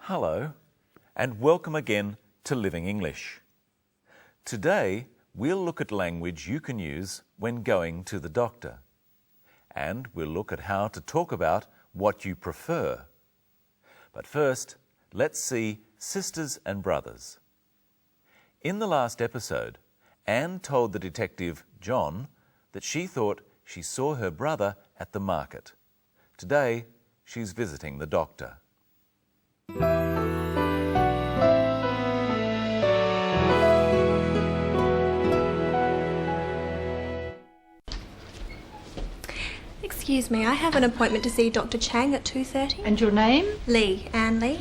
Hello, and welcome again to Living English. Today, we'll look at language you can use when going to the doctor. And we'll look at how to talk about what you prefer. But first, let's see sisters and brothers. In the last episode, Anne told the detective, John, that she thought she saw her brother at the market. Today, she's visiting the doctor. Excuse me, I have an appointment to see Dr. Chang at 2:30. And your name? Lee, Anne Lee.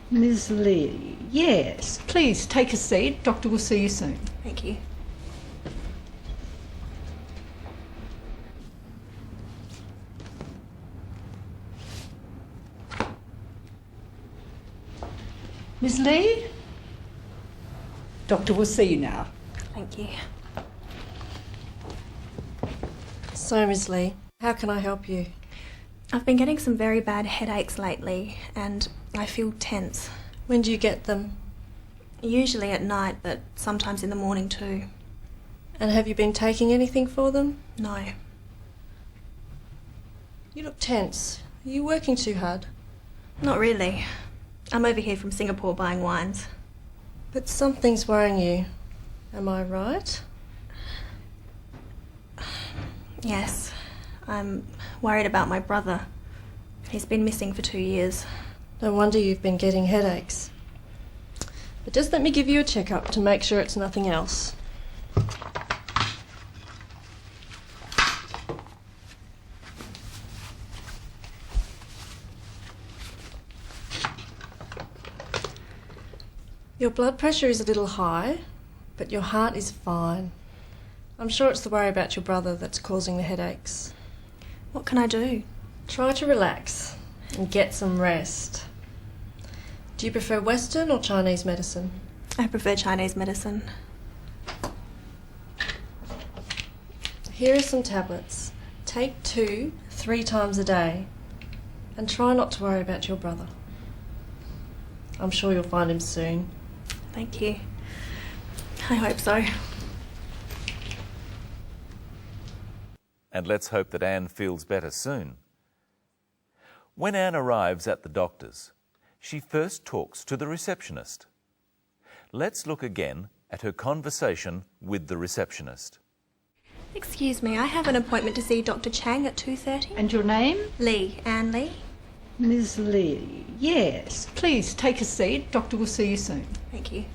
Ms. Lee. Yes. Please take a seat. Doctor will see you soon. Thank you. Ms. Lee? Doctor will see you now. Thank you. So, Ms. Lee, how can I help you? I've been getting some very bad headaches lately and I feel tense. When do you get them? Usually at night, but sometimes in the morning too. And have you been taking anything for them? No. You look tense. Are you working too hard? Not really. I'm over here from Singapore buying wines. But something's worrying you. Am I right? Yes. I'm worried about my brother. He's been missing for 2 years. No wonder you've been getting headaches. But just let me give you a checkup to make sure it's nothing else. Your blood pressure is a little high, but your heart is fine. I'm sure it's the worry about your brother that's causing the headaches. What can I do? Try to relax and get some rest. Do you prefer Western or Chinese medicine? I prefer Chinese medicine. Here are some tablets. Take 2 3 times a day and try not to worry about your brother. I'm sure you'll find him soon. Thank you. I hope so. And let's hope that Anne feels better soon. When Anne arrives at the doctor's, she first talks to the receptionist. Let's look again at her conversation with the receptionist. Excuse me, I have an appointment to see Dr. Chang at 2:30. And your name? Lee, Anne Lee. Ms. Lee. Yes. Please take a seat. Doctor will see you soon. Thank you.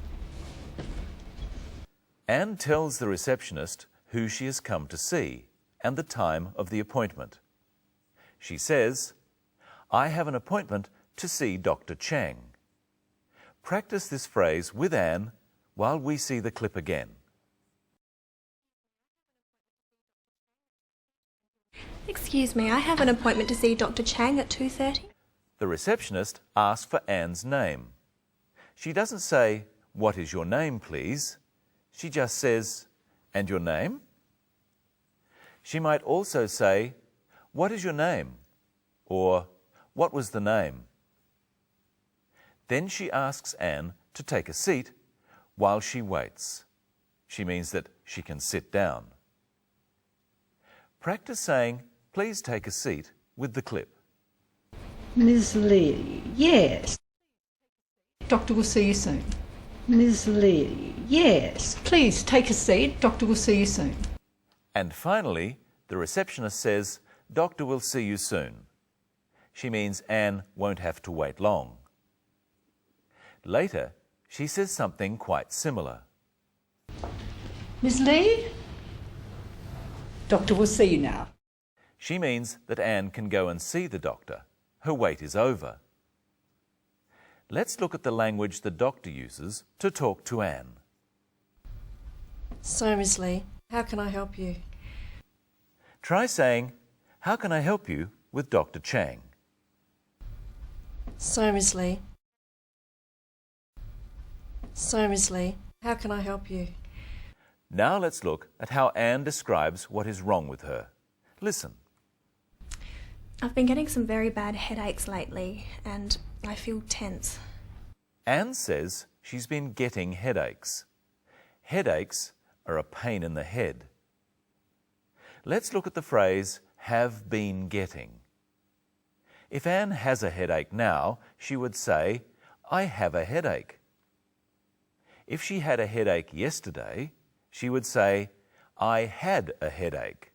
Anne tells the receptionist who she has come to see and the time of the appointment. She says, I have an appointment to see Dr. Chang. Practice this phrase with Anne while we see the clip again. Excuse me, I have an appointment to see Dr. Chang at 2:30. The receptionist asks for Anne's name. She doesn't say, what is your name, please? She just says, and your name? She might also say, what is your name? Or, what was the name? Then she asks Anne to take a seat while she waits. She means that she can sit down. Practice saying, please take a seat with the clip. Ms. Lee. Yes. Doctor will see you soon. Ms. Lee. Yes. Please take a seat. Doctor will see you soon. And finally, the receptionist says, Doctor will see you soon. She means Anne won't have to wait long. Later, she says something quite similar. Ms. Lee? Doctor will see you now. She means that Anne can go and see the doctor. Her wait is over. Let's look at the language the doctor uses to talk to Anne. So, Ms. Lee, how can I help you? Try saying, how can I help you with Dr. Chang? So, Ms. Lee. So, Ms. Lee, how can I help you? Now let's look at how Anne describes what is wrong with her. Listen. I've been getting some very bad headaches lately and I feel tense. Anne says she's been getting headaches. Headaches are a pain in the head. Let's look at the phrase have been getting. If Anne has a headache now, she would say, I have a headache. If she had a headache yesterday, she would say, I had a headache.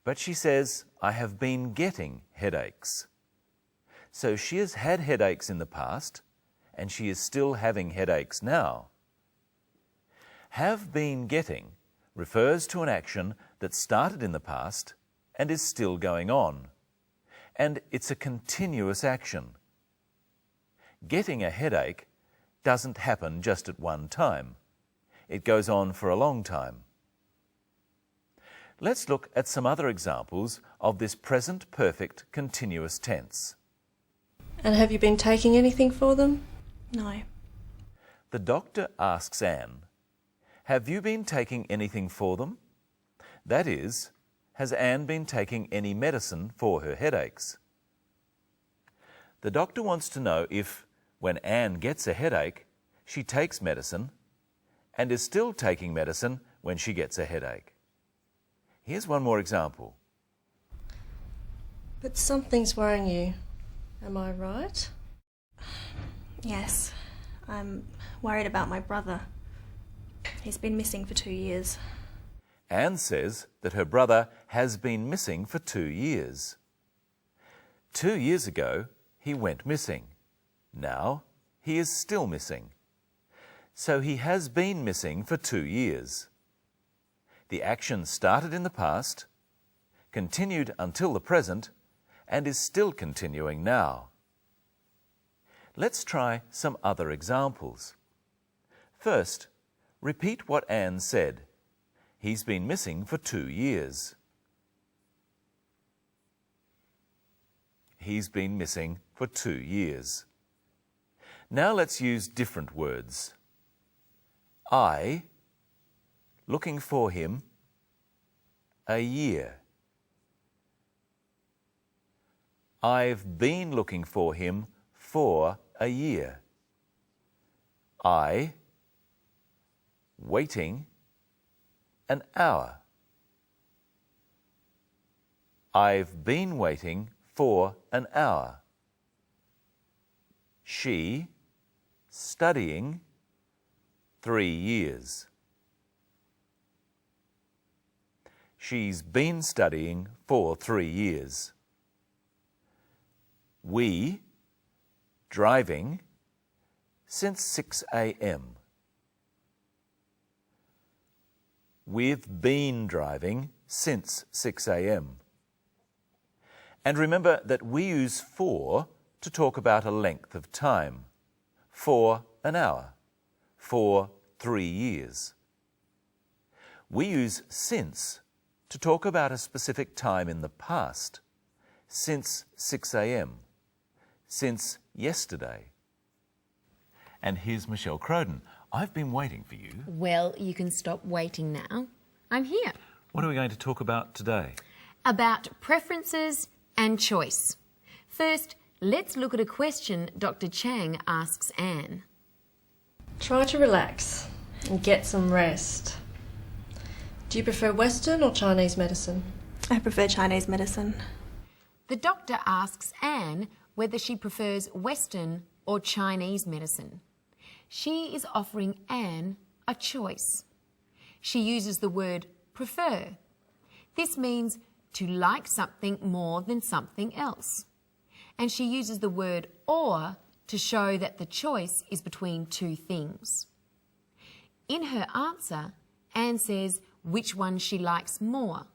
But she says, I have been getting headaches. So she has had headaches in the past, and she is still having headaches now. Have been getting refers to an action that started in the past and is still going on, and it's a continuous action. Getting a headache doesn't happen just at one time. It goes on for a long time. Let's look at some other examples of this present perfect continuous tense. And have you been taking anything for them? No. The doctor asks Anne, have you been taking anything for them? That is, has Anne been taking any medicine for her headaches? The doctor wants to know if, when Anne gets a headache, she takes medicine and is still taking medicine when she gets a headache. Here's one more example. But something's worrying you. Am I right? Yes, I'm worried about my brother. He's been missing for 2 years. Anne says that her brother has been missing for 2 years. 2 years ago, he went missing. Now, he is still missing. So he has been missing for 2 years. The action started in the past, continued until the present, and is still continuing now. Let's try some other examples. First, repeat what Anne said. He's been missing for 2 years. He's been missing for 2 years. Now let's use different words. I, looking for him, a year. I've been looking for him for a year. I, waiting, an hour. I've been waiting for an hour. She, studying, 3 years. She's been studying for 3 years. We, driving, since 6 a.m. We've been driving since 6 a.m. And remember that we use for to talk about a length of time. For an hour. For 3 years. We use since to talk about a specific time in the past. Since 6 a.m. Since yesterday. And here's Michelle Crowden. I've been waiting for you. Well, you can stop waiting now. I'm here. What are we going to talk about today? About preferences and choice. First, let's look at a question Dr. Chang asks Anne. Try to relax and get some rest. Do you prefer Western or Chinese medicine? I prefer Chinese medicine. The doctor asks Anne whether she prefers Western or Chinese medicine. She is offering Anne a choice. She uses the word prefer. This means to like something more than something else. And she uses the word or to show that the choice is between two things. In her answer, Anne says which one she likes more.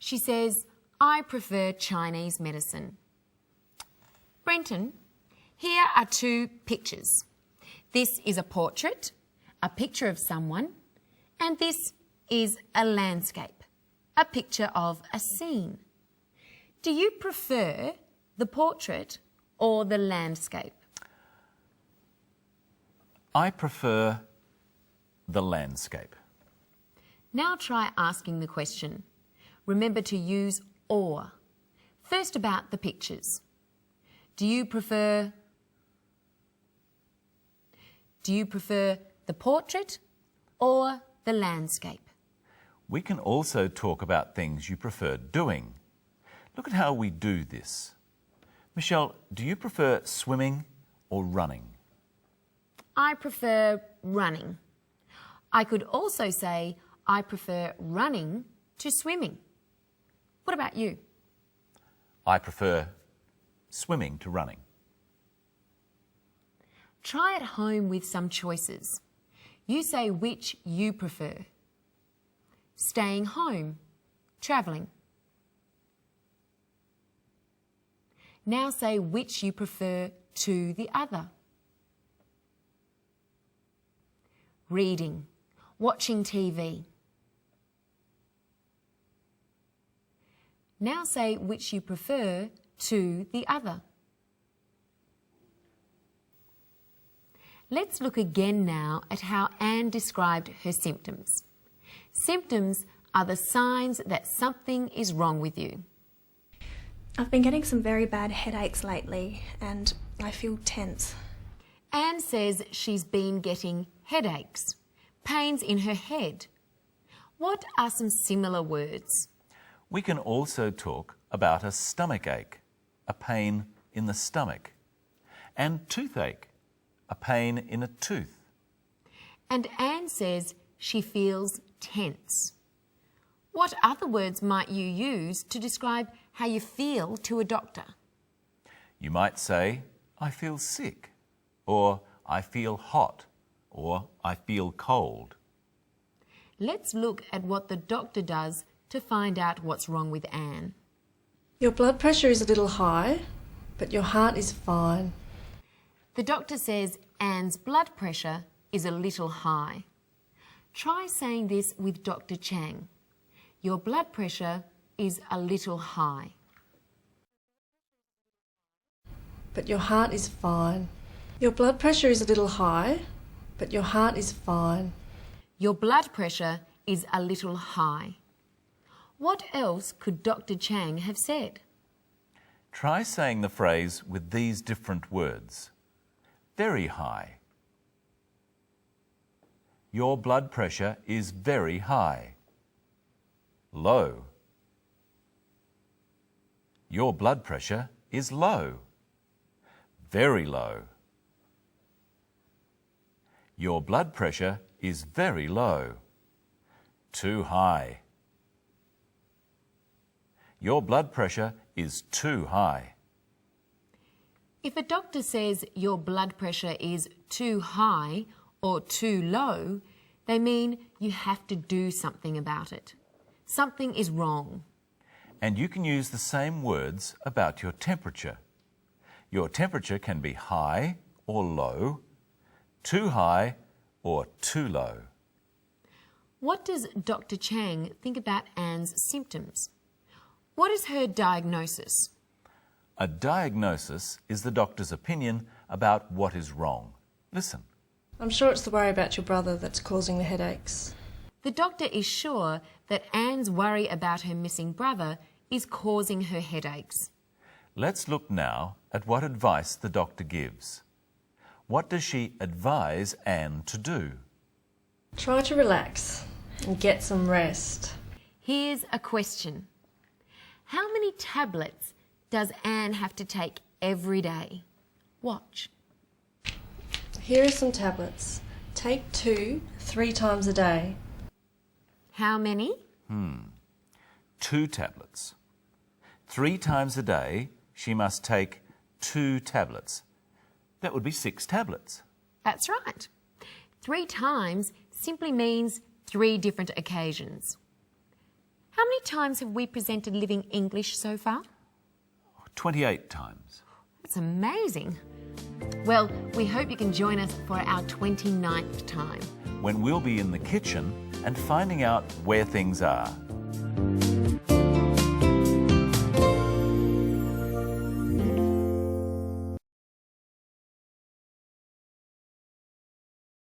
She says, I prefer Chinese medicine. Brenton, here are 2 pictures. This is a portrait, a picture of someone, and this is a landscape, a picture of a scene. Do you prefer the portrait or the landscape? I prefer the landscape. Now try asking the question. Remember to use or. First about the pictures. Do you prefer Do you prefer the portrait or the landscape? We can also talk about things you prefer doing. Look at how we do this. Michelle, do you prefer swimming or running? I prefer running. I could also say I prefer running to swimming. What about you? I prefer swimming to running. Try at home with some choices. You say which you prefer. Staying home, travelling. Now say which you prefer to the other. Reading, watching TV. Now say which you prefer to the other. Let's look again now at how Anne described her symptoms. Symptoms are the signs that something is wrong with you. I've been getting some very bad headaches lately and I feel tense. Anne says she's been getting headaches, pains in her head. What are some similar words? We can also talk about a stomach ache, a pain in the stomach, and toothache, a pain in a tooth. And Anne says she feels tense. What other words might you use to describe how you feel to a doctor? You might say, I feel sick, or I feel hot, or I feel cold. Let's look at what the doctor does to find out what's wrong with Anne. Your blood pressure is a little high, but your heart is fine. The doctor says Anne's blood pressure is a little high. Try saying this with Dr. Chang. Your blood pressure is a little high. But your heart is fine. Your blood pressure is a little high, but your heart is fine. Your blood pressure is a little high. What else could Dr. Chang have said? Try saying the phrase with these different words. Very high. Your blood pressure is very high. Low. Your blood pressure is low. Very low. Your blood pressure is very low. Too high. Your blood pressure is too high. If a doctor says your blood pressure is too high or too low, they mean you have to do something about it. Something is wrong. And you can use the same words about your temperature. Your temperature can be high or low, too high or too low. What does Dr. Chang think about Anne's symptoms? What is her diagnosis? A diagnosis is the doctor's opinion about what is wrong. Listen. I'm sure it's the worry about your brother that's causing the headaches. The doctor is sure that Anne's worry about her missing brother is causing her headaches. Let's look now at what advice the doctor gives. What does she advise Anne to do? Try to relax and get some rest. Here's a question. How many tablets does Anne have to take every day? Watch. Here are some tablets. Take 2 3 times a day. How many? 2 tablets. 3 times a day, she must take 2 tablets. That would be 6 tablets. That's right. 3 times simply means 3 different occasions. How many times have we presented Living English so far? 28 times. That's amazing. Well, we hope you can join us for our 29th time. When we'll be in the kitchen and finding out where things are.